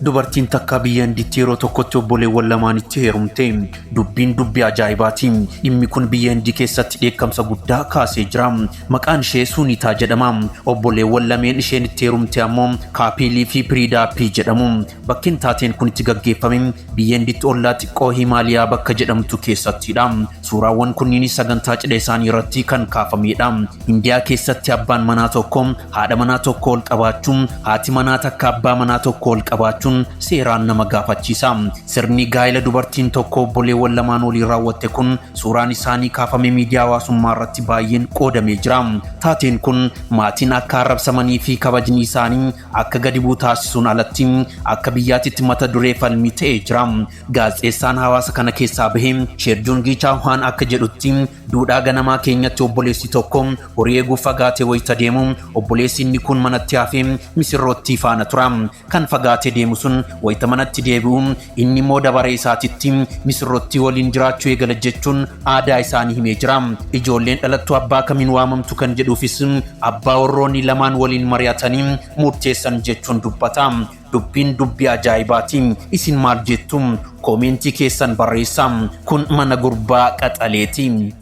Dubartiin takka biyya Hindiitti yeroo tokkotti obboleewwan lamaanitti heerumte. Dubbiin dubbii ajaa'ibaati. Dhimmi kun biyya Hindii keessatti dheekkamsa guddaa kaasee jira. Maqaan ishee Sunitaa jedhama. Obboleewwan lameen isheen itti heerumte ammoo Kaapilii fi Piriidaappii jedhamu. Bakki taateen kun itti gaggeeffame biyya Hindiitti ollaa xiqqoo Himaaliyaa bakka jedhamtu keessattidha. Suuraawwan kunniin sagantaa cidha isaanii irratti kan kaafamedha. Hindiyaa keessatti abbaan manaa tokko haadha manaa tokko ol qabaachuun, haati manaa takka abbaa manaa tokko ol qabaachuun seeraan nama gaafachiisa. Sirni gaa'ela dubartiin tokko obboleewwan lamaan waliin raawwatte kun suuraan isaanii kaafame miidiyaa hawaasummaa irratti baay'een qoodamee jira. Taateen kun maatiin akka arrabsamanii fi kabajni isaanii akka gadi bu'u taasisuun alatti akka biyyaatti mata duree falmii ta'ee jira. Gaazexeessaan hawaasa kana keessaa bahee Sheerjuun Gichaawaan akka jedhutti duudhaa ganamaa keenyatti obboleessi tokko horii eeguuf fagaatee wayita deemu obboleessi inni kun manatti hafee misirrootti faana tura. Kan fagaatee deemu sun wayita manatti deebi'u inni immoo dabaree isaatitti misirrootti waliin jiraachuu eegala jechuun aadaa isaanii himee jira. Ijoolleen dhalattuu abbaa kamiin waamamtu kan jedhuufis abbaa warroonni lamaan waliin mari'atanii murteessan jechuun dubbata. Dubbiin dubbii ajaa'ibaati. Isin maal jettu? Koomentii keessan barreessaa. Kun mana gurbaa qaxaleeti.